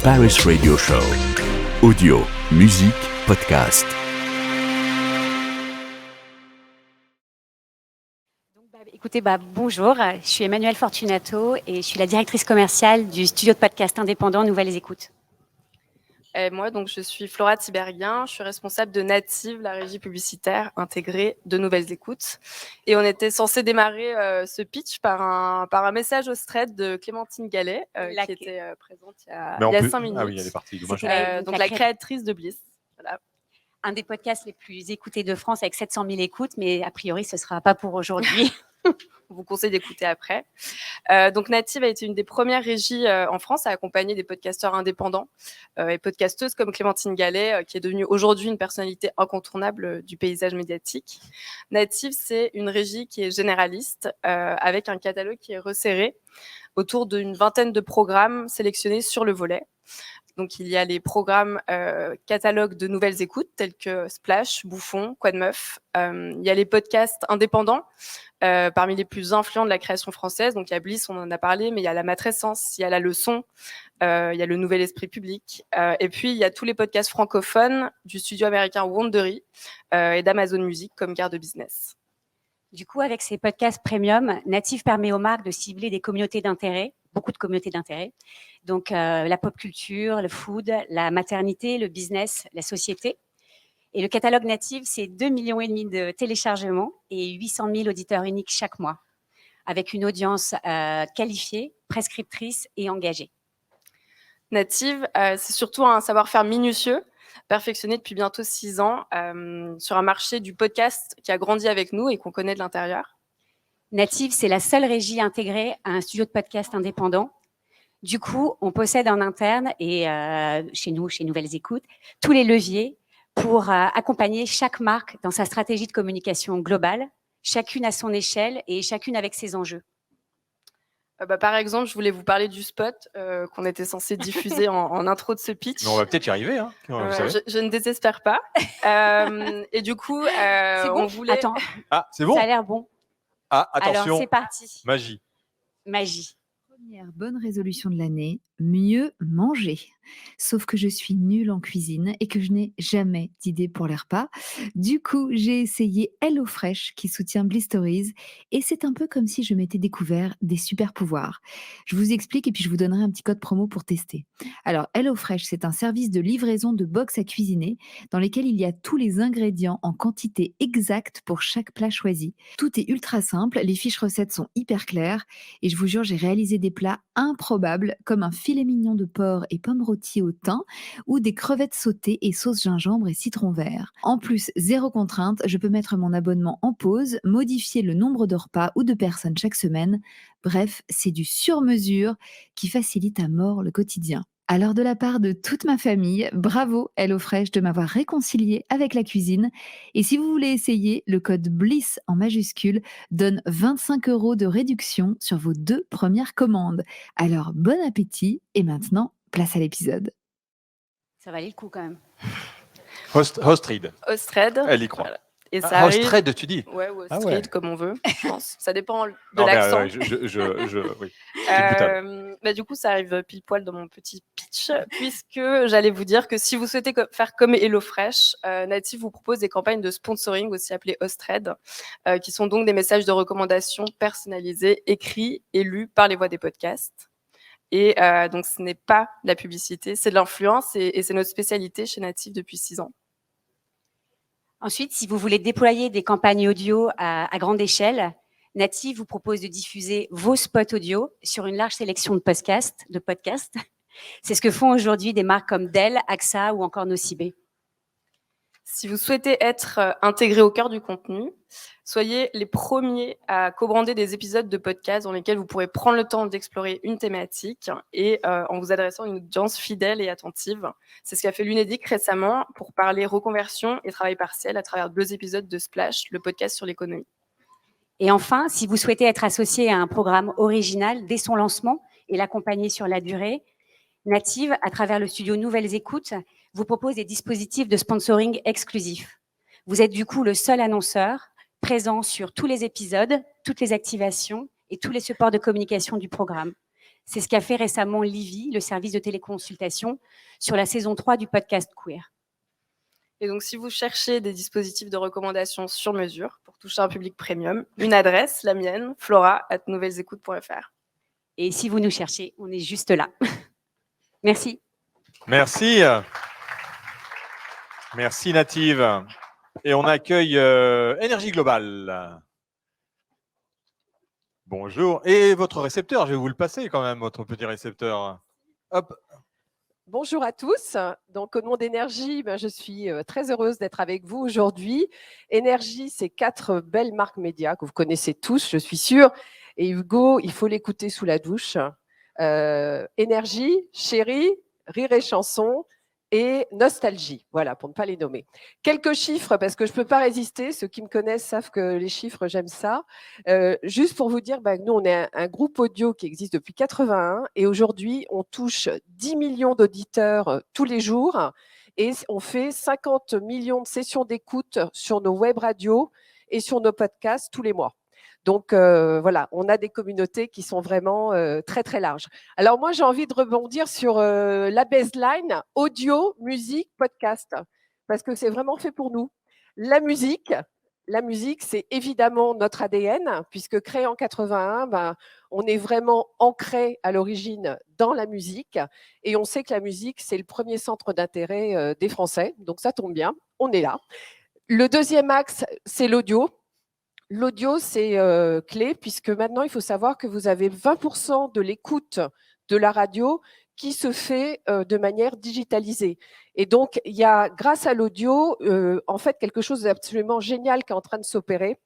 Paris Radio Show. Audio, musique, podcast. Écoutez, bonjour, je suis Emmanuelle Fortunato et je suis la directrice commerciale du studio de podcast indépendant Nouvelles Écoutes. Et moi, donc, je suis Flora Tiberghien, je suis responsable de Native, la régie publicitaire intégrée de Nouvelles Écoutes. Et on était censé démarrer ce pitch par un message au thread de Clémentine Gallet, qui était présente il y a 5 minutes. Ah oui, elle est partie. Dommage. Donc la créatrice de Bliss. Voilà. Un des podcasts les plus écoutés de France avec 700 000 écoutes, mais a priori, ce ne sera pas pour aujourd'hui. On vous conseille d'écouter après. Donc Native a été une des premières régies en France à accompagner des podcasteurs indépendants et podcasteuses comme Clémentine Gallet, qui est devenue aujourd'hui une personnalité incontournable du paysage médiatique. Native, c'est une régie qui est généraliste, avec un catalogue qui est resserré autour d'une vingtaine de programmes sélectionnés sur le volet. Donc, il y a les programmes catalogues de Nouvelles Écoutes, tels que Splash, Bouffon, Quoi de Meuf. Il y a les podcasts indépendants, parmi les plus influents de la création française. Donc, il y a Bliss, on en a parlé, mais il y a La Matrescence, il y a La Leçon, il y a Le Nouvel Esprit Public. Et puis, il y a tous les podcasts francophones du studio américain Wondery et d'Amazon Music, comme Garde Business. Du coup, avec ces podcasts premium, Native permet aux marques de cibler des communautés d'intérêt, beaucoup de communautés d'intérêt. Donc, la pop culture, le food, la maternité, le business, la société. Et le catalogue Native, c'est 2,5 millions de téléchargements et 800 000 auditeurs uniques chaque mois, avec une audience qualifiée, prescriptrice et engagée. Native, c'est surtout un savoir-faire minutieux, perfectionné depuis bientôt 6 ans, sur un marché du podcast qui a grandi avec nous et qu'on connaît de l'intérieur. Native, c'est la seule régie intégrée à un studio de podcast indépendant. Du coup, on possède en interne et chez nous, chez Nouvelles Écoutes, tous les leviers pour accompagner chaque marque dans sa stratégie de communication globale, chacune à son échelle et chacune avec ses enjeux. Par exemple, je voulais vous parler du spot qu'on était censé diffuser en intro de ce pitch. Mais on va peut-être y arriver. Hein, je ne désespère pas. Et du coup, c'est bon. On voulait... Attends. Ah, c'est bon. Ça a l'air bon. Ah, attention. Alors, c'est parti. Magie. Première bonne résolution de l'année, mieux manger. Sauf que je suis nulle en cuisine et que je n'ai jamais d'idée pour les repas. Du coup, j'ai essayé HelloFresh qui soutient Bliss Stories et c'est un peu comme si je m'étais découvert des super pouvoirs. Je vous explique et puis je vous donnerai un petit code promo pour tester. Alors, HelloFresh, c'est un service de livraison de box à cuisiner dans lesquels il y a tous les ingrédients en quantité exacte pour chaque plat choisi. Tout est ultra simple, les fiches recettes sont hyper claires et je vous jure, j'ai réalisé des plats improbables comme un filet mignon de porc et pommes rôties au thym ou des crevettes sautées et sauce gingembre et citron vert. En plus, zéro contrainte, je peux mettre mon abonnement en pause, modifier le nombre de repas ou de personnes chaque semaine. Bref, c'est du sur-mesure qui facilite à mort le quotidien. Alors de la part de toute ma famille, bravo HelloFresh de m'avoir réconcilié avec la cuisine. Et si vous voulez essayer, le code BLISS en majuscule donne 25 € de réduction sur vos 2 premières commandes. Alors bon appétit et maintenant, place à l'épisode. Ça valait le coup quand même. Hostread. Elle y croit. Voilà. Et ça arrive... Hostread, tu dis. Ouais, ou Hostread, comme on veut, je pense. Ça dépend de Non, l'accent. Oui. Du coup, ça arrive pile poil dans mon petit pitch, puisque j'allais vous dire que si vous souhaitez faire comme HelloFresh, Native vous propose des campagnes de sponsoring, aussi appelées Hostread, qui sont donc des messages de recommandation personnalisés, écrits et lus par les voix des podcasts. Et donc, ce n'est pas de la publicité, c'est de l'influence et c'est notre spécialité chez Native depuis 6 ans. Ensuite, si vous voulez déployer des campagnes audio à grande échelle, Native vous propose de diffuser vos spots audio sur une large sélection de podcasts. C'est ce que font aujourd'hui des marques comme Dell, AXA ou encore Nocibé. Si vous souhaitez être intégré au cœur du contenu, soyez les premiers à co-brander des épisodes de podcast dans lesquels vous pourrez prendre le temps d'explorer une thématique et en vous adressant à une audience fidèle et attentive. C'est ce qu'a fait l'Unédic récemment pour parler reconversion et travail partiel à travers 2 épisodes de Splash, le podcast sur l'économie. Et enfin, si vous souhaitez être associé à un programme original dès son lancement et l'accompagner sur la durée, Native, à travers le studio Nouvelles Écoutes, vous propose des dispositifs de sponsoring exclusifs. Vous êtes du coup le seul annonceur présent sur tous les épisodes, toutes les activations et tous les supports de communication du programme. C'est ce qu'a fait récemment Livy, le service de téléconsultation, sur la saison 3 du podcast Queer. Et donc, si vous cherchez des dispositifs de recommandation sur mesure pour toucher un public premium, une adresse, la mienne, flora@nouvellesécoutes.fr. Et si vous nous cherchez, on est juste là. Merci. Merci. Merci Native. Et on accueille Énergie Globale. Bonjour. Et votre récepteur, je vais vous le passer quand même, votre petit récepteur. Hop. Bonjour à tous. Donc, au nom d'Énergie, je suis très heureuse d'être avec vous aujourd'hui. Énergie, c'est 4 belles marques médias que vous connaissez tous, je suis sûre. Et Hugo, il faut l'écouter sous la douche. Énergie, Chérie, Rire et Chanson et Nostalgie. Voilà, pour ne pas les nommer. Quelques chiffres, parce que je ne peux pas résister. Ceux qui me connaissent savent que les chiffres, j'aime ça. Juste pour vous dire, nous, on est un groupe audio qui existe depuis 81 et aujourd'hui, on touche 10 millions d'auditeurs tous les jours et on fait 50 millions de sessions d'écoute sur nos web radios et sur nos podcasts tous les mois. Donc, voilà, on a des communautés qui sont vraiment très, très larges. Alors, moi, j'ai envie de rebondir sur la baseline audio, musique, podcast, parce que c'est vraiment fait pour nous. La musique, c'est évidemment notre ADN, puisque créé en 81, on est vraiment ancré à l'origine dans la musique. Et on sait que la musique, c'est le premier centre d'intérêt des Français. Donc, ça tombe bien, on est là. Le deuxième axe, c'est l'audio. L'audio, c'est clé, puisque maintenant, il faut savoir que vous avez 20% de l'écoute de la radio qui se fait de manière digitalisée. Et donc, il y a, grâce à l'audio, en fait, quelque chose d'absolument génial qui est en train de s'opérer.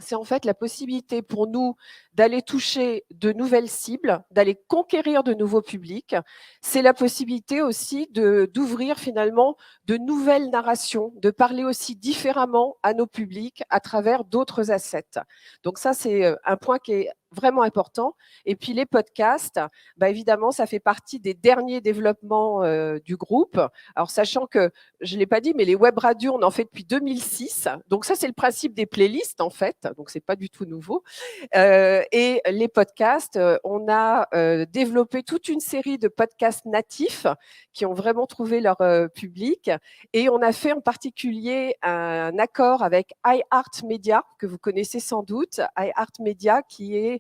C'est en fait la possibilité pour nous d'aller toucher de nouvelles cibles, d'aller conquérir de nouveaux publics. C'est la possibilité aussi d'ouvrir finalement de nouvelles narrations, de parler aussi différemment à nos publics à travers d'autres assets. Donc ça, c'est un point qui est vraiment important. Et puis les podcasts, évidemment, ça fait partie des derniers développements du groupe. Alors, sachant que, je ne l'ai pas dit, mais les web radios, on en fait depuis 2006. Donc ça, c'est le principe des playlists, en fait. Donc, ce n'est pas du tout nouveau. Et les podcasts, on a développé toute une série de podcasts natifs qui ont vraiment trouvé leur public. Et on a fait en particulier un accord avec iHeartMedia, que vous connaissez sans doute. iHeartMedia, qui est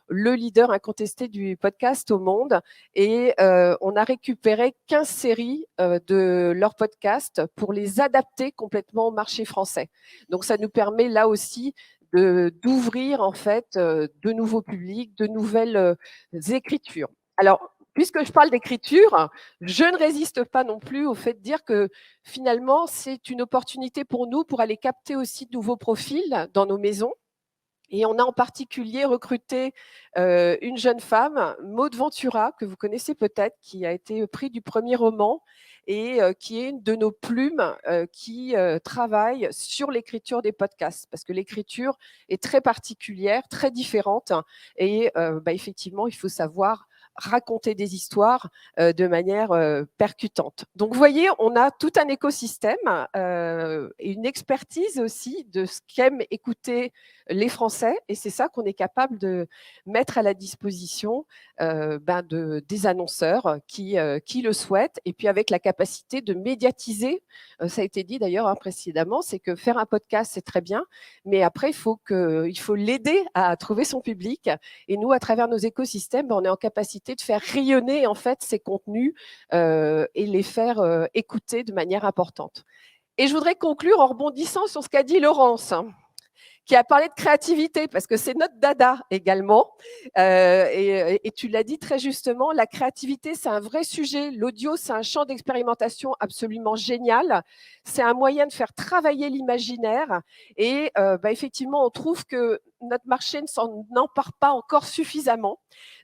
le leader incontesté du podcast au monde. Et on a récupéré 15 séries de leurs podcasts pour les adapter complètement au marché français. Donc, ça nous permet là aussi d'ouvrir en fait de nouveaux publics, de nouvelles écritures. Alors, puisque je parle d'écriture, je ne résiste pas non plus au fait de dire que finalement, c'est une opportunité pour nous pour aller capter aussi de nouveaux profils dans nos maisons. Et on a en particulier recruté une jeune femme, Maud Ventura, que vous connaissez peut-être, qui a été prix du premier roman et qui est une de nos plumes qui travaille sur l'écriture des podcasts, parce que l'écriture est très particulière, très différente, et effectivement, il faut savoir raconter des histoires de manière percutante. Donc, vous voyez, on a tout un écosystème et une expertise aussi de ce qu'aiment écouter les Français, et c'est ça qu'on est capable de mettre à la disposition des annonceurs qui le souhaitent, et puis avec la capacité de médiatiser. Ça a été dit d'ailleurs précédemment, c'est que faire un podcast, c'est très bien, mais après, il faut l'aider à trouver son public. Et nous, à travers nos écosystèmes, on est en capacité de faire rayonner en fait ces contenus et les faire écouter de manière importante. Et je voudrais conclure en rebondissant sur ce qu'a dit Laurence, qui a parlé de créativité, parce que c'est notre dada également. Et tu l'as dit très justement, la créativité, c'est un vrai sujet. L'audio, c'est un champ d'expérimentation absolument génial. C'est un moyen de faire travailler l'imaginaire. Et effectivement, on trouve que notre marché ne s'en empare pas encore suffisamment.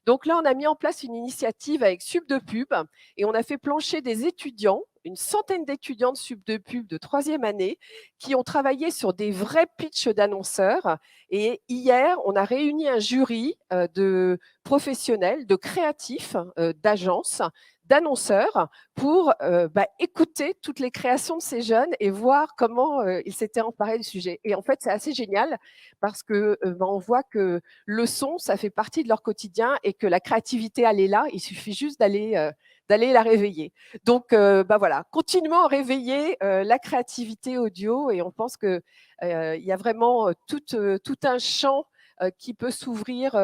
Donc là, on a mis en place une initiative avec Sub de Pub et on a fait plancher des étudiants, une centaine d'étudiants de Sub de Pub de 3e année qui ont travaillé sur des vrais pitchs d'annonceurs. Et hier, on a réuni un jury de professionnels, de créatifs, d'agences, d'annonceurs pour écouter toutes les créations de ces jeunes et voir comment ils s'étaient emparés du sujet. Et en fait, c'est assez génial parce que on voit que le son, ça fait partie de leur quotidien et que la créativité, elle est là. Il suffit juste d'aller la réveiller. Donc, voilà, continuons à réveiller la créativité audio et on pense que il y a vraiment tout un champ qui peut s'ouvrir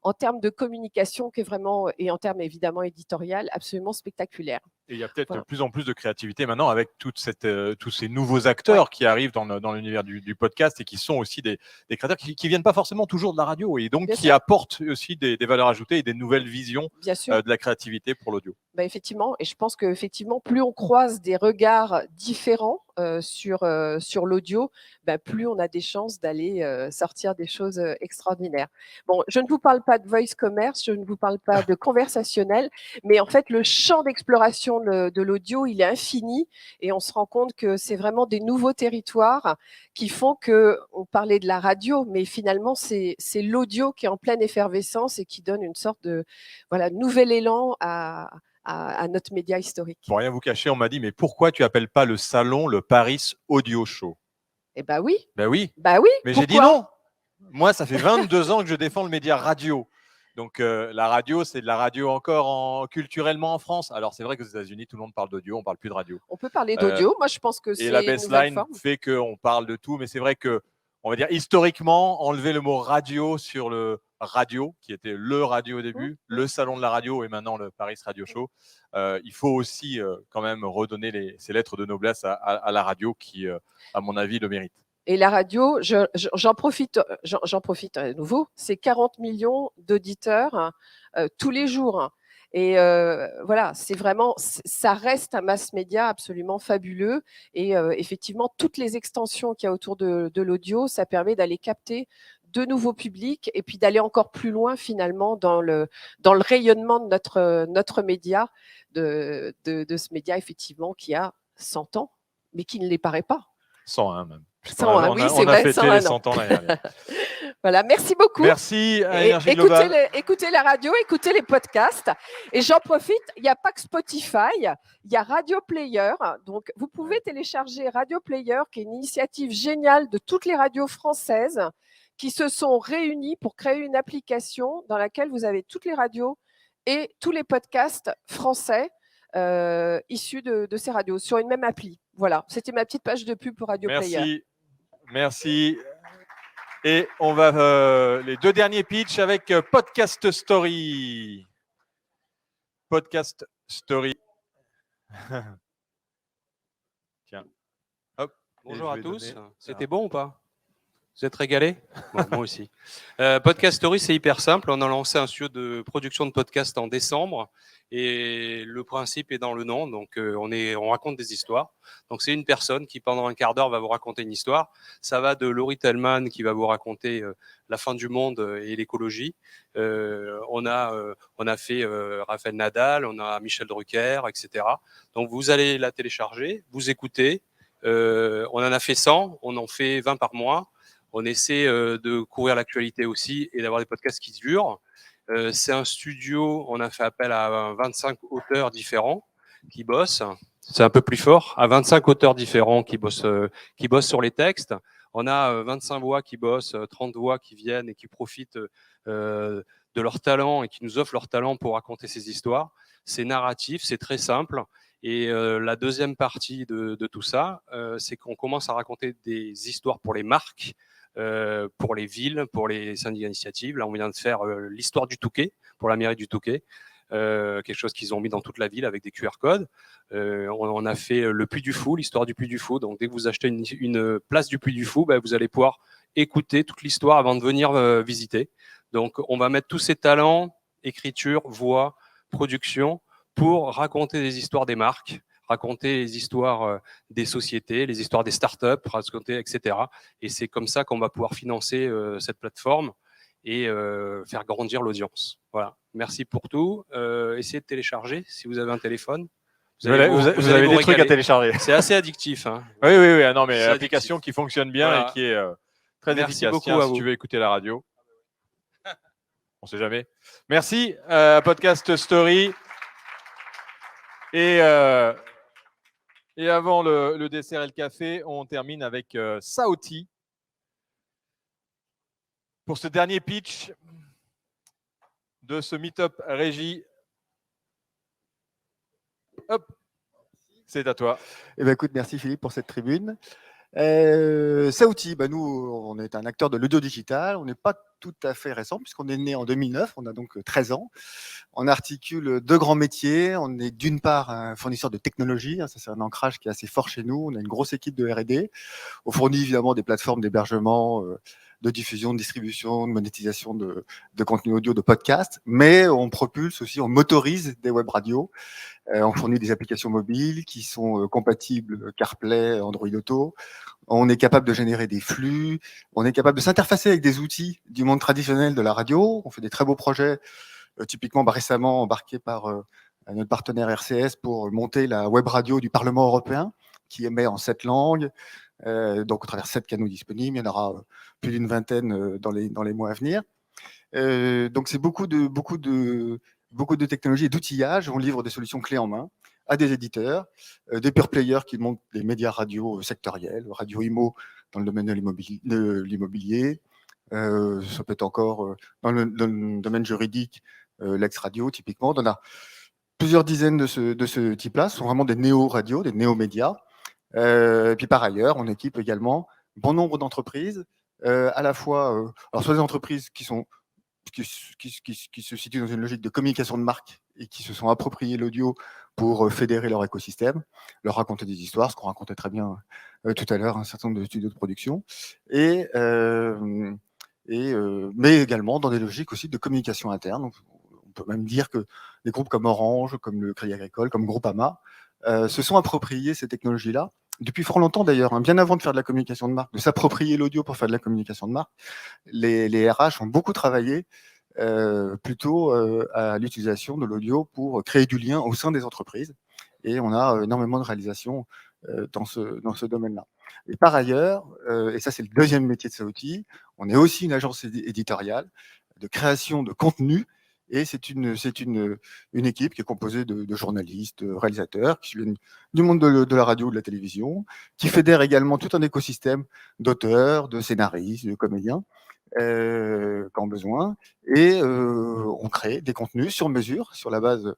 en termes de communication qui est vraiment, et en termes évidemment éditorial, absolument spectaculaire. Et il y a peut-être Voilà. de plus en plus de créativité maintenant avec tous ces nouveaux acteurs qui arrivent dans l'univers du podcast et qui sont aussi des créateurs qui viennent pas forcément toujours de la radio et donc Bien qui sûr. apportent aussi des valeurs ajoutées et des nouvelles visions Bien sûr. de la créativité pour l'audio. Effectivement, et je pense qu'effectivement, plus on croise des regards différents sur l'audio, plus on a des chances d'aller sortir des choses extraordinaires. Bon, je ne vous parle pas de voice commerce, je ne vous parle pas de conversationnel, mais en fait, le champ d'exploration de l'audio, il est infini et on se rend compte que c'est vraiment des nouveaux territoires qui font qu'on parlait de la radio, mais finalement, c'est l'audio qui est en pleine effervescence et qui donne une sorte de nouvel élan à notre média historique. Pour rien vous cacher, on m'a dit, mais pourquoi tu appelles pas le salon le Paris Audio Show? Eh ben oui. Ben oui. Bah oui. Mais j'ai dit non. Moi, ça fait 22 ans que je défends le média radio. Donc, la radio, c'est de la radio encore culturellement en France. Alors, c'est vrai qu'aux États-Unis, tout le monde parle d'audio, on parle plus de radio. On peut parler d'audio. Moi, je pense que c'est Et la une nouvelle baseline forme. fait qu'on parle de tout, mais c'est vrai que, on va dire, historiquement, enlever le mot radio sur le radio, qui était le radio au début, le salon de la radio et maintenant le Paris Radio Show, il faut aussi quand même redonner ces lettres de noblesse à la radio qui, à mon avis, le mérite. Et la radio, j'en profite à nouveau, c'est 40 millions d'auditeurs tous les jours. Et voilà, c'est vraiment, ça reste un mass média absolument fabuleux. Et effectivement, toutes les extensions qu'il y a autour de l'audio, ça permet d'aller capter de nouveaux publics et puis d'aller encore plus loin finalement dans le rayonnement de notre média, de ce média effectivement qui a 100 ans, mais qui ne les paraît pas. 101 même. 101, oui, c'est on a vrai, fêté 101 les 100 ans l'année dernière. Voilà, merci beaucoup. Merci à Énergie Globale. Écoutez la radio, écoutez les podcasts. Et j'en profite, il n'y a pas que Spotify, il y a Radio Player. Donc, vous pouvez télécharger Radio Player, qui est une initiative géniale de toutes les radios françaises qui se sont réunies pour créer une application dans laquelle vous avez toutes les radios et tous les podcasts français issus de ces radios sur une même appli. Voilà, c'était ma petite page de pub pour Radio Player. Merci. Et on va les deux derniers pitchs avec Podcast Story. Podcast Story. Tiens. Hop. Bonjour à tous. C'était bon ou pas? Vous êtes régalés? Bon, moi aussi. Podcast Story, c'est hyper simple. On a lancé un studio de production de podcast en décembre. Et le principe est dans le nom. Donc, on raconte des histoires. Donc, c'est une personne qui, pendant un quart d'heure, va vous raconter une histoire. Ça va de Laurie Tellman qui va vous raconter la fin du monde et l'écologie. On a fait Raphaël Nadal, on a Michel Drucker, etc. Donc, vous allez la télécharger, vous écoutez. On en a fait 100, on en fait 20 par mois. On essaie de couvrir l'actualité aussi et d'avoir des podcasts qui durent. C'est un studio, on a fait appel à 25 auteurs différents qui bossent. C'est un peu plus fort, à 25 auteurs différents qui bossent sur les textes. On a 25 voix qui bossent, 30 voix qui viennent et qui profitent de leur talent et qui nous offrent leur talent pour raconter ces histoires. C'est narratif, c'est très simple. Et la deuxième partie de tout ça, c'est qu'on commence à raconter des histoires pour les marques, pour les villes, pour les syndicats d'initiative. Là, on vient de faire l'histoire du Touquet, pour la mairie du Touquet, quelque chose qu'ils ont mis dans toute la ville avec des QR codes. On a fait le Puy du Fou, l'histoire du Puy du Fou. Donc, dès que vous achetez une place du Puy du Fou, vous allez pouvoir écouter toute l'histoire avant de venir visiter. Donc, on va mettre tous ces talents, écriture, voix, production, pour raconter des histoires des marques, raconter les histoires des sociétés, les histoires des startups, raconter, etc. Et c'est comme ça qu'on va pouvoir financer cette plateforme et faire grandir l'audience. Voilà. Merci pour tout. Essayez de télécharger si vous avez un téléphone. Vous avez des trucs à télécharger. C'est assez addictif. Hein. Oui. Non, mais application qui fonctionne bien et qui est très efficace. Tiens, si tu veux écouter la radio. On ne sait jamais. Merci, Podcast Story. Et avant le dessert et le café, on termine avec Saouti. Pour ce dernier pitch de ce meet-up régie. Hop, c'est à toi. Eh ben, écoute, merci Philippe pour cette tribune. Saouti, nous, on est un acteur de l'audio digital. On n'est pas tout à fait récent puisqu'on est né en 2009. On a donc 13 ans. On articule deux grands métiers. On est d'une part un fournisseur de technologie. Ça, c'est un ancrage qui est assez fort chez nous. On a une grosse équipe de R&D. On fournit évidemment des plateformes d'hébergement, de diffusion, de distribution, de monétisation de contenu audio, de podcasts. Mais on propulse aussi, on motorise des web radios. On fournit des applications mobiles qui sont compatibles CarPlay, Android Auto. On est capable de générer des flux. On est capable de s'interfacer avec des outils du monde traditionnel de la radio. On fait des très beaux projets, typiquement récemment embarqués par notre partenaire RCS pour monter la web radio du Parlement européen qui émet en 7 langues, donc au travers 7 canaux disponibles. Il y en aura plus d'une vingtaine dans les mois à venir. Donc c'est beaucoup de technologies et d'outillage. On livre des solutions clés en main à des éditeurs, des pure players qui montent des médias radio sectoriels, Radio Imo dans le domaine de l'immobilier. Ça peut être encore dans le domaine juridique, l'ex radio typiquement. On a plusieurs dizaines de ce type-là. Ce sont vraiment des néo-radios, des néo-médias. Et puis par ailleurs, on équipe également bon nombre d'entreprises, à la fois, alors soit des entreprises qui se situent dans une logique de communication de marque et qui se sont appropriés l'audio pour fédérer leur écosystème, leur raconter des histoires, ce qu'on racontait très bien tout à l'heure, un certain nombre de studios de production, mais également dans des logiques aussi de communication interne. On peut même dire que des groupes comme Orange, comme le Crédit Agricole, comme Groupama, se sont appropriés ces technologies-là depuis fort longtemps d'ailleurs, bien avant de faire de la communication de marque, de s'approprier l'audio pour faire de la communication de marque. Les RH ont beaucoup travaillé plutôt à l'utilisation de l'audio pour créer du lien au sein des entreprises. Et on a énormément de réalisations dans ce domaine-là. Et par ailleurs, et ça c'est le deuxième métier de Saouti, on est aussi une agence éditoriale de création de contenu. Et c'est une équipe qui est composée de journalistes, de réalisateurs, qui viennent du monde de la radio, de la télévision, qui fédère également tout un écosystème d'auteurs, de scénaristes, de comédiens, quand besoin. Et on crée des contenus sur mesure, sur la base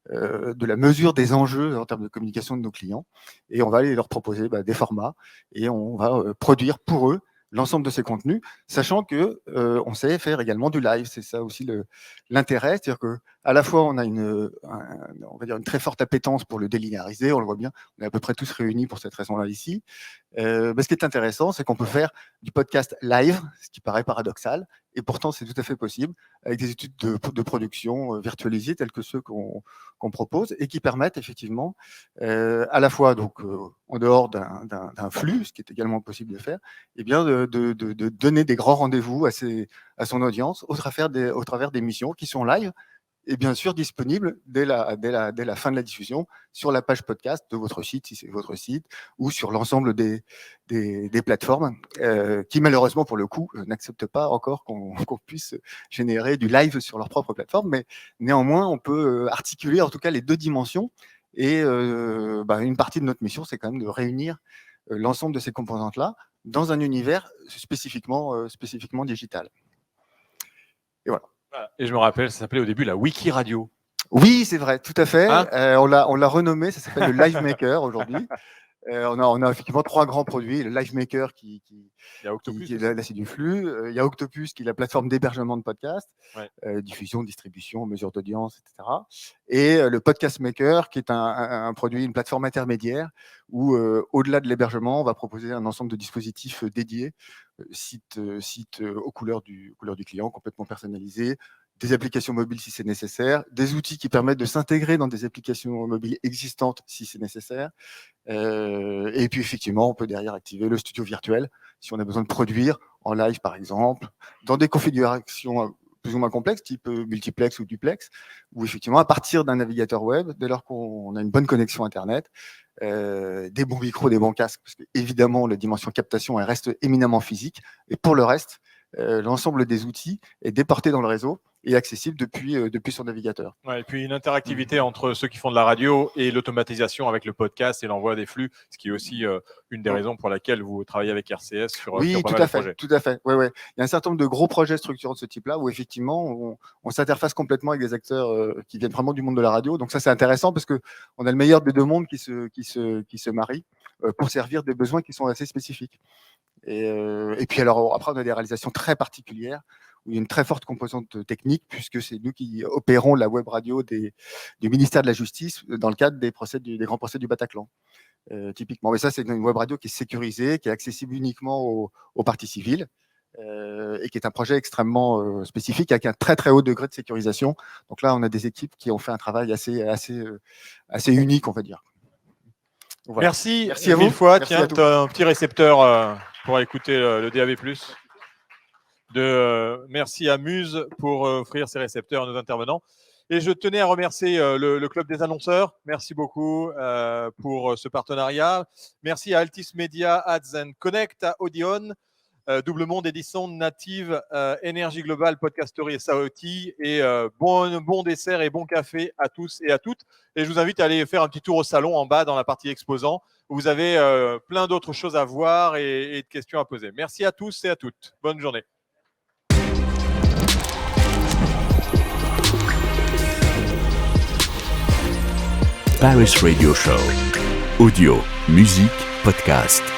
de la mesure des enjeux en termes de communication de nos clients. Et on va aller leur proposer des formats et on va produire pour eux l'ensemble de ces contenus, sachant que on sait faire également du live. C'est ça aussi l'intérêt, c'est-à-dire que à la fois on a on va dire une très forte appétence pour le délinéarisé, on le voit bien, on est à peu près tous réunis pour cette raison-là ici. Mais ce qui est intéressant, c'est qu'on peut faire du podcast live, ce qui paraît paradoxal, et pourtant c'est tout à fait possible, avec des études de production virtualisées telles que ceux qu'on propose, et qui permettent effectivement, à la fois donc en dehors d'un flux, ce qui est également possible de faire, et bien de donner des grands rendez-vous à son audience au travers d'émissions qui sont live et bien sûr disponibles dès la fin de la diffusion sur la page podcast de votre site, si c'est votre site, ou sur l'ensemble des plateformes qui malheureusement pour le coup n'acceptent pas encore qu'on puisse générer du live sur leur propre plateforme, mais néanmoins on peut articuler en tout cas les deux dimensions et une partie de notre mission c'est quand même de réunir l'ensemble de ces composantes-là dans un univers spécifiquement digital. Et voilà. Et je me rappelle, ça s'appelait au début la Wiki Radio. Oui, c'est vrai, tout à fait. Hein on l'a renommé, ça s'appelle le Live Maker aujourd'hui. On a effectivement 3 grands produits. Le Live Maker qui là, c'est du flux. Il y a Octopus qui est la plateforme d'hébergement de podcasts, diffusion, distribution, mesure d'audience, etc. Et le Podcast Maker qui est un produit, une plateforme intermédiaire où, au-delà de l'hébergement, on va proposer un ensemble de dispositifs dédiés, sites aux couleurs du client, complètement personnalisés, des applications mobiles si c'est nécessaire, des outils qui permettent de s'intégrer dans des applications mobiles existantes si c'est nécessaire. Et puis effectivement, on peut derrière activer le studio virtuel si on a besoin de produire en live par exemple, dans des configurations plus ou moins complexes, type multiplex ou duplex, où effectivement à partir d'un navigateur web, dès lors qu'on a une bonne connexion Internet, des bons micros, des bons casques, parce que évidemment la dimension captation elle reste éminemment physique, et pour le reste, l'ensemble des outils est déporté dans le réseau et accessible depuis son navigateur. Ouais, et puis une interactivité entre ceux qui font de la radio et l'automatisation avec le podcast et l'envoi des flux, ce qui est aussi une des raisons pour laquelle vous travaillez avec RCS sur Oui, sur pas tout mal à de fait, projets. tout à fait. Ouais. Il y a un certain nombre de gros projets structurants de ce type-là où effectivement on s'interface complètement avec des acteurs qui viennent vraiment du monde de la radio. Donc ça c'est intéressant parce que on a le meilleur des deux mondes qui se marient pour servir des besoins qui sont assez spécifiques. Et puis alors après on a des réalisations très particulières où il y a une très forte composante technique puisque c'est nous qui opérons la web radio du ministère de la Justice dans le cadre des grands procès du Bataclan. Typiquement, mais ça c'est une web radio qui est sécurisée, qui est accessible uniquement aux parties civiles et qui est un projet extrêmement spécifique avec un très très haut degré de sécurisation. Donc là, on a des équipes qui ont fait un travail assez unique, on va dire. Voilà. Merci Merci à mille vous. fois. Merci Tiens, à tous. tu as un petit récepteur pour écouter le DAB+. Merci à Muse pour offrir ces récepteurs à nos intervenants. Et je tenais à remercier le Club des annonceurs. Merci beaucoup pour ce partenariat. Merci à Altis Media, Ads and Connect, à Audion, Double Monde, Edison, Native, Énergie Globale, Podcastery et Saoti. Et bon dessert et bon café à tous et à toutes. Et je vous invite à aller faire un petit tour au salon en bas dans la partie exposants où vous avez plein d'autres choses à voir et de questions à poser. Merci à tous et à toutes. Bonne journée. Paris Radio Show. Audio, musique, podcast.